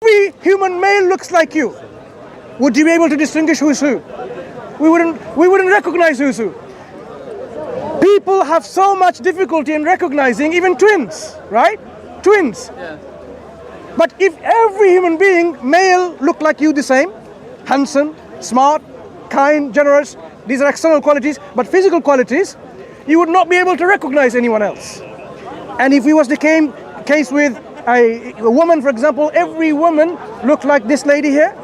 every human male looks like you, would you be able to distinguish who's who? We wouldn't recognize who's who. People have so much difficulty in recognizing even twins, right? Twins. Yeah. But if every human being, male, looked like you the same, handsome, smart, kind, generous, these are external qualities, but physical qualities, you would not be able to recognize anyone else. And if it was the case with a woman, for example, every woman looked like this lady here,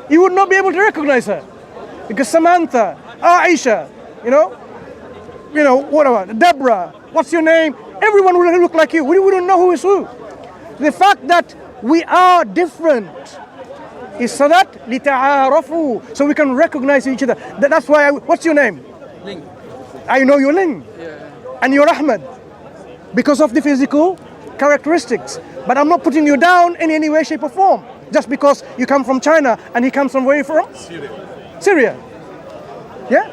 you would not be able to recognize her. Because Samantha, Aisha, whatever, Deborah, what's your name? Everyone would look like you. We wouldn't know who is who. The fact that we are different is so that لِتَعَارَفُوا, so we can recognize each other. That's why, what's your name? Ling. I know you're Ling. Yeah. And you're Ahmed. Because of the physical characteristics. But I'm not putting you down in any way, shape or form. Just because you come from China and he comes from where you from? Syria. Yeah?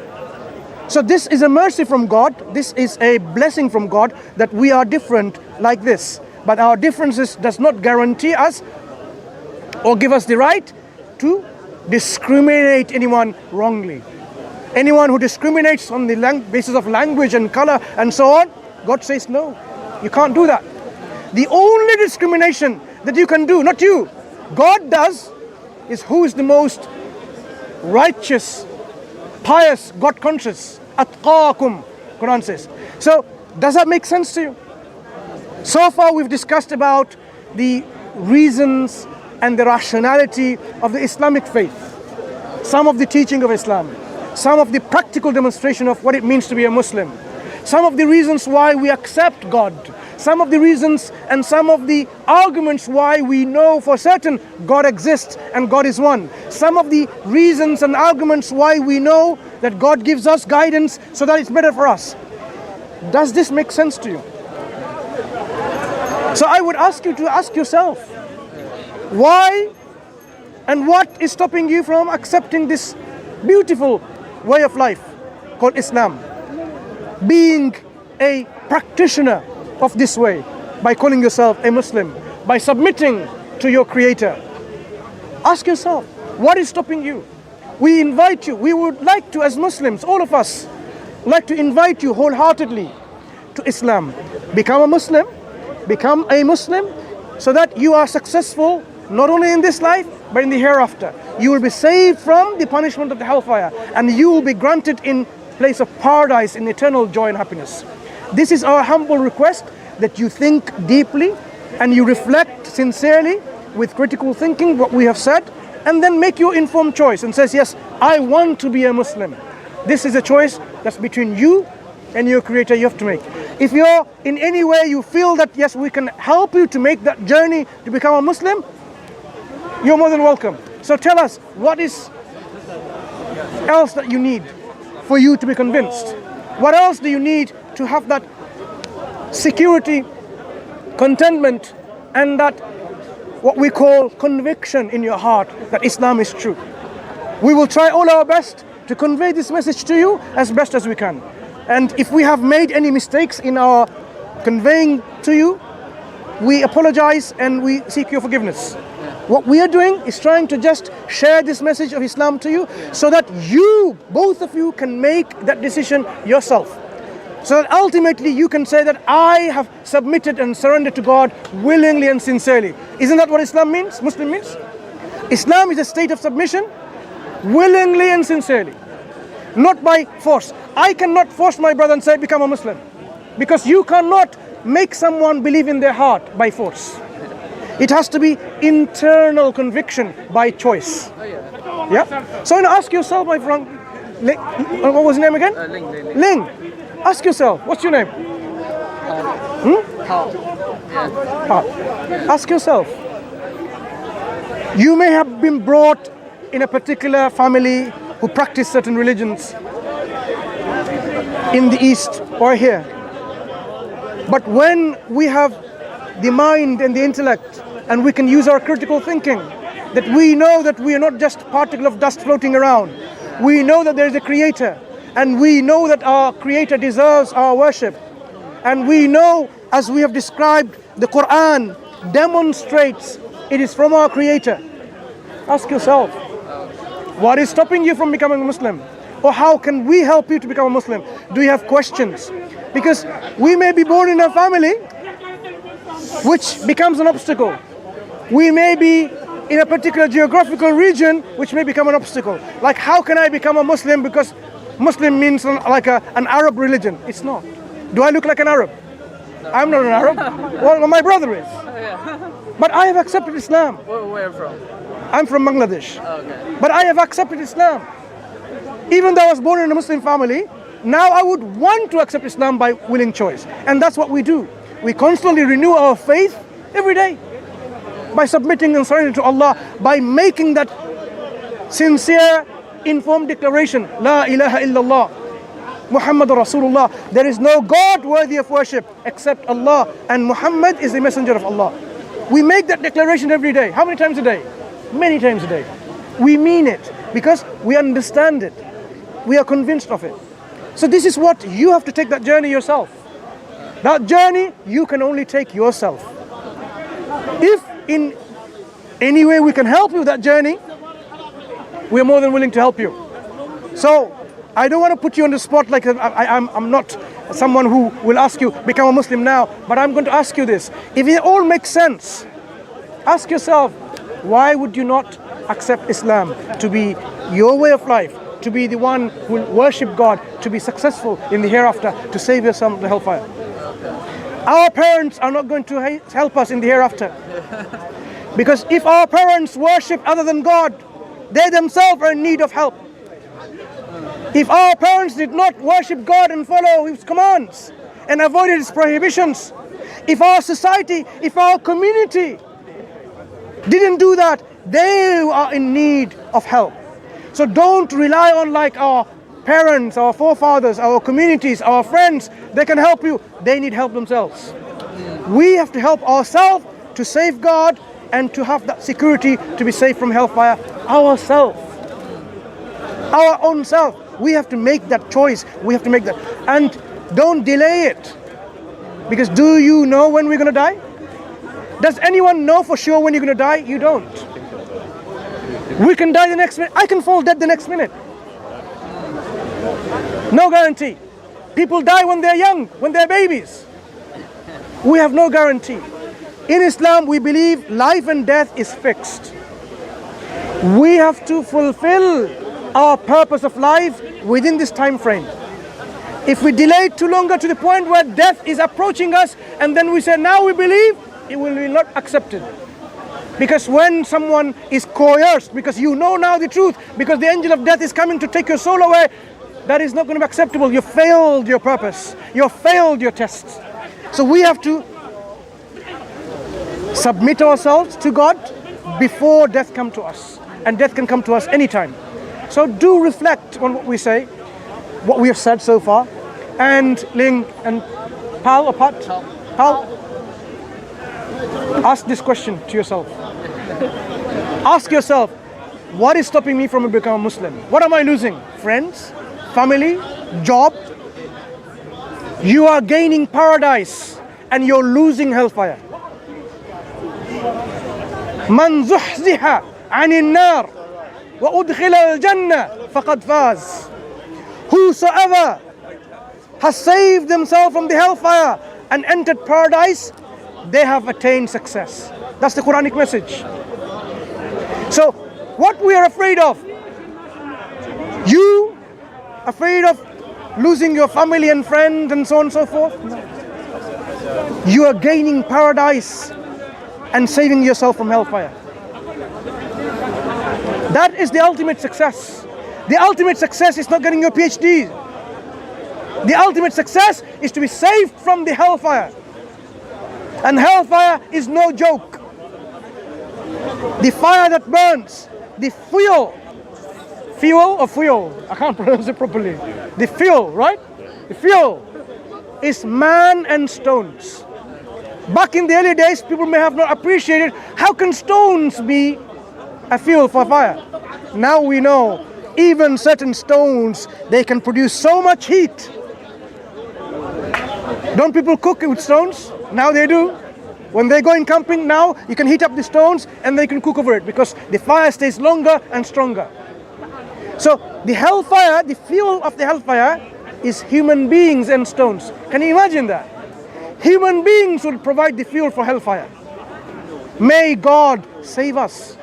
So this is a mercy from God. This is a blessing from God that we are different like this. But our differences does not guarantee us or give us the right to discriminate anyone wrongly. Anyone who discriminates on the basis of language and color and so on, God says no, you can't do that. The only discrimination that you can do, not you, God does, is who is the most righteous, pious, God conscious. Atqakum, Quran says. So, does that make sense to you? So far we've discussed about the reasons and the rationality of the Islamic faith, some of the teaching of Islam, some of the practical demonstration of what it means to be a Muslim, some of the reasons why we accept God, some of the reasons and some of the arguments why we know for certain God exists and God is one, some of the reasons and arguments why we know that God gives us guidance so that it's better for us. Does this make sense to you? So I would ask you to ask yourself, why and what is stopping you from accepting this beautiful way of life called Islam? Being a practitioner of this way, by calling yourself a Muslim, by submitting to your Creator. Ask yourself, what is stopping you? We invite you, we would like to, as Muslims, all of us, like to invite you wholeheartedly to Islam. Become a Muslim, so that you are successful not only in this life, but in the hereafter. You will be saved from the punishment of the hellfire, and you will be granted in place of paradise in eternal joy and happiness. This is our humble request, that you think deeply and you reflect sincerely with critical thinking what we have said, and then make your informed choice and says, yes, I want to be a Muslim. This is a choice that's between you and your Creator you have to make. If you're in any way you feel that yes, we can help you to make that journey to become a Muslim, you're more than welcome. So tell us, what is else that you need for you to be convinced? What else do you need to have that security, contentment, and that what we call conviction in your heart that Islam is true? We will try all our best to convey this message to you as best as we can. And if we have made any mistakes in our conveying to you, we apologize and we seek your forgiveness. What we are doing is trying to just share this message of Islam to you so that you, both of you, can make that decision yourself. So that ultimately you can say that I have submitted and surrendered to God willingly and sincerely. Isn't that what Islam means? Muslim means? Islam is a state of submission willingly and sincerely, not by force. I cannot force my brother and say become a Muslim, because you cannot make someone believe in their heart by force. It has to be internal conviction by choice. Yeah? So now ask yourself, my friend, what was his name again? Ling. Ask yourself, what's your name? How? Ask yourself. You may have been brought in a particular family who practice certain religions in the East or here. But when we have the mind and the intellect, and we can use our critical thinking, that we know that we are not just a particle of dust floating around. We know that there is a Creator, and we know that our Creator deserves our worship. And we know, as we have described, the Quran demonstrates it is from our Creator. Ask yourself, what is stopping you from becoming a Muslim? Or how can we help you to become a Muslim? Do you have questions? Because we may be born in a family which becomes an obstacle. We may be in a particular geographical region which may become an obstacle. Like, how can I become a Muslim because Muslim means like an Arab religion? It's not. Do I look like an Arab? I'm not an Arab. Well, my brother is. But I have accepted Islam. Where from? I'm from Bangladesh. Okay. But I have accepted Islam. Even though I was born in a Muslim family, now I would want to accept Islam by willing choice. And that's what we do. We constantly renew our faith every day by submitting and surrendering to Allah, by making that sincere, informed declaration, La ilaha illallah, Muhammad Rasulullah. There is no God worthy of worship except Allah, and Muhammad is the messenger of Allah. We make that declaration every day. How many times a day? Many times a day. We mean it because we understand it. We are convinced of it. So this is what you have to take that journey yourself. That journey you can only take yourself. If in any way we can help you with that journey, we are more than willing to help you. So I don't want to put you on the spot like I'm not someone who will ask you, become a Muslim now, but I'm going to ask you this. If it all makes sense, ask yourself, why would you not accept Islam to be your way of life, to be the one who will worship God, to be successful in the hereafter, to save yourself from the hellfire? Our parents are not going to help us in the hereafter. Because if our parents worship other than God, they themselves are in need of help. If our parents did not worship God and follow His commands and avoided His prohibitions, if our society, if our community didn't do that, they are in need of help. So don't rely on like our parents, our forefathers, our communities, our friends. They can help you. They need help themselves. We have to help ourselves to safeguard and to have that security to be safe from hellfire ourselves. Our own self. We have to make that choice. We have to make that. And don't delay it. Because do you know when we're going to die? Does anyone know for sure when you're going to die? You don't. We can die the next minute. I can fall dead the next minute. No guarantee. People die when they're young, when they're babies. We have no guarantee. In Islam, we believe life and death is fixed. We have to fulfill our purpose of life within this time frame. If we delay it too longer to the point where death is approaching us, and then we say, now we believe, it will be not accepted. Because when someone is coerced, because you know now the truth, because the angel of death is coming to take your soul away, that is not going to be acceptable. You failed your purpose. You failed your tests. So we have to submit ourselves to God before death comes to us. And death can come to us anytime. So do reflect on what we say, what we have said so far. And Ling and Pal or Pat? Pal? Ask this question to yourself. Ask yourself, what is stopping me from becoming a Muslim? What am I losing? Friends? Family? Job? You are gaining paradise and you're losing hellfire. Man zuhziha anin nar wa udkhila al-jannah faqad faz. Whosoever has saved themselves from the hellfire and entered paradise, they have attained success. That's the Quranic message. So, what we are afraid of? You afraid of losing your family and friends and so on and so forth? You are gaining paradise and saving yourself from hellfire. That is the ultimate success. The ultimate success is not getting your PhD. The ultimate success is to be saved from the hellfire. And hellfire is no joke. The fire that burns, the fuel or fuel? I can't pronounce it properly. The fuel, right? The fuel is man and stones. Back in the early days, people may have not appreciated how can stones be a fuel for fire. Now we know even certain stones, they can produce so much heat. Don't people cook with stones? Now they do. When they're going camping now, you can heat up the stones and they can cook over it because the fire stays longer and stronger. So the hellfire, the fuel of the hellfire is human beings and stones. Can you imagine that? Human beings will provide the fuel for hellfire. May God save us.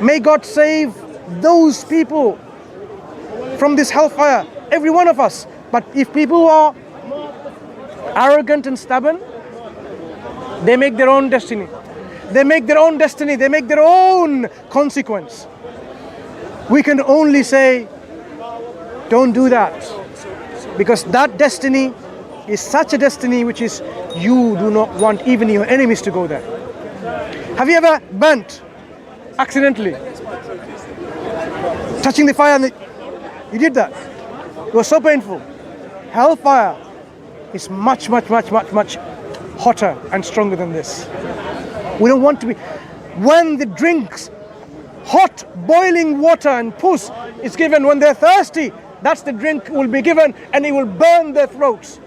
May God save those people from this hellfire, every one of us. But if people are arrogant and stubborn, they make their own destiny. They make their own destiny. They make their own consequence. We can only say, don't do that. Because that destiny is such a destiny which is, you do not want even your enemies to go there. Have you ever burnt accidentally? Touching the fire and you did that. It was so painful. Hellfire is much hotter and stronger than this. We don't want to be. When the drinks hot boiling water and pus is given, when they're thirsty, that's the drink will be given and it will burn their throats.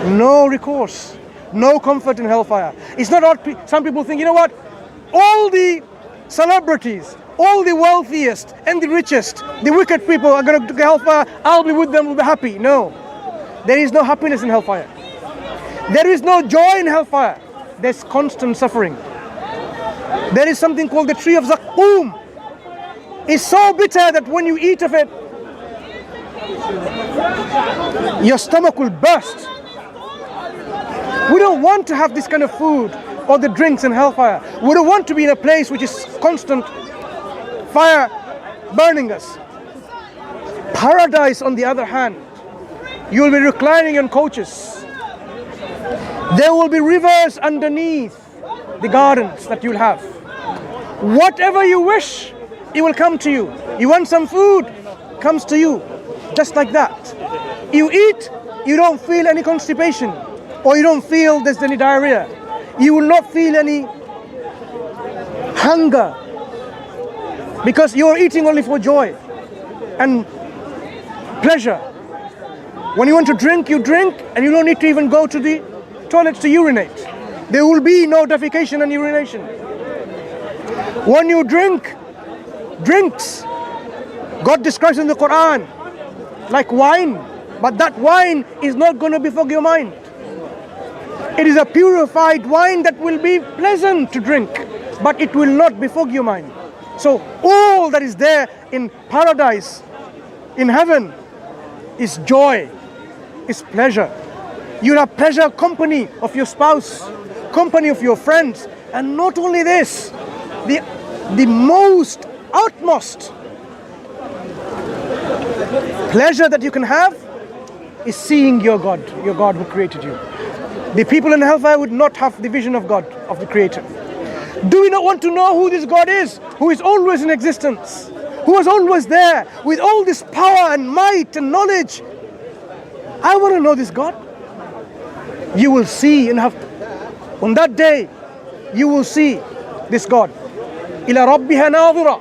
No recourse, no comfort in hellfire. It's not what some people think, you know what? All the celebrities, all the wealthiest and the richest, the wicked people are going to hellfire, I'll be with them, we'll be happy. No, there is no happiness in hellfire. There is no joy in hellfire. There's constant suffering. There is something called the tree of Zaqqum. It's so bitter that when you eat of it, your stomach will burst. We don't want to have this kind of food or the drinks in hellfire. We don't want to be in a place which is constant fire burning us. Paradise, on the other hand, you will be reclining on couches. There will be rivers underneath the gardens that you'll have. Whatever you wish, it will come to you. You want some food, comes to you. Just like that. You eat, you don't feel any constipation, or you don't feel there's any diarrhea. You will not feel any hunger, because you're eating only for joy and pleasure. When you want to drink, you drink, and you don't need to even go to the toilets to urinate. There will be no defecation and urination. When you drink drinks, God describes in the Quran like wine, but that wine is not going to befog your mind. It is a purified wine that will be pleasant to drink, but it will not befog your mind. So all that is there in paradise, in heaven, is joy, is pleasure. You'll have pleasure, company of your spouse, company of your friends, and not only this, the most utmost pleasure that you can have is seeing your God who created you. The people in hellfire would not have the vision of God, of the Creator. Do we not want to know who this God is, who is always in existence, who is always there with all this power and might and knowledge? I want to know this God. You will see and have, on that day, you will see this God. Ila rabbiha nadhira.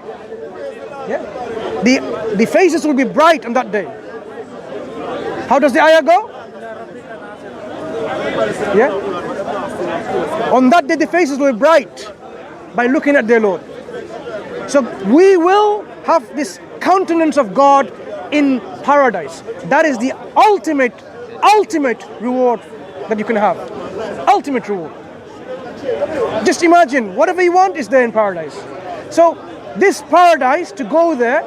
Yeah. The faces will be bright on that day. How does the ayah go? Yeah. On that day the faces will be bright by looking at their Lord. So we will have this countenance of God in paradise. That is the ultimate reward that you can have. Ultimate reward. Just imagine, whatever you want is there in paradise. So this paradise, to go there,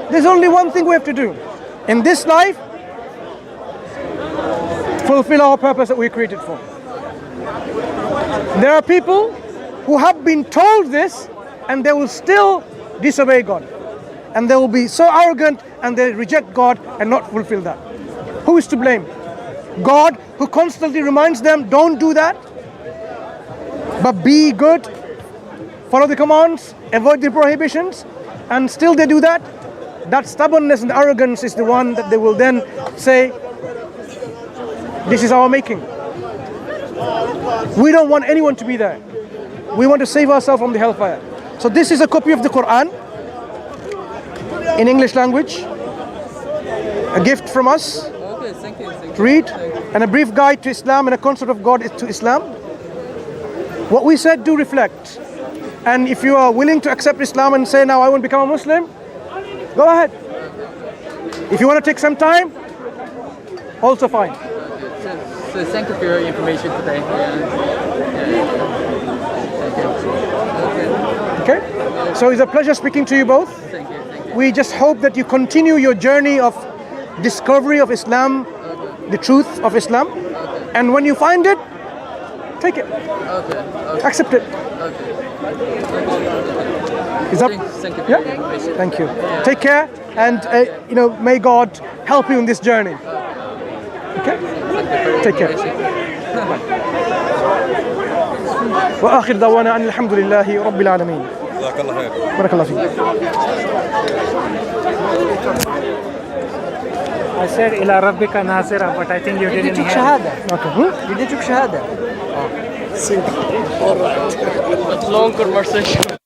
there's only one thing we have to do. In this life, fulfill our purpose that we created for. There are people who have been told this and they will still disobey God. And they will be so arrogant and they reject God and not fulfill that. Who is to blame? God, who constantly reminds them, don't do that, but be good, follow the commands, avoid the prohibitions, and still they do that. That stubbornness and arrogance is the one that they will then say, this is our making. We don't want anyone to be there. We want to save ourselves from the hellfire. So this is a copy of the Quran in English language, a gift from us. Okay, thank you. Thank you. Read. Thank you. And a brief guide to Islam and a concept of God is to Islam. What we said, do reflect. And if you are willing to accept Islam and say, now I want to become a Muslim, go ahead. If you want to take some time, also fine. So thank you for your information today. Okay? So it's a pleasure speaking to you both. Thank you. Thank you. We just hope that you continue your journey of discovery of Islam, the truth of Islam. And when you find it, take it. Accept it. Is that? Thank you for Yeah? your information. Thank you. Take care, and may God help you in this journey. Okay? Take care. وآخر دعوانا أن الحمد لله رب العالمين. جزاك الله خير. بارك الله فيك. I said ila rabbika nasira, but I think you didn't took hear. shahada. Okay. You did took shahada. All right. Long conversation.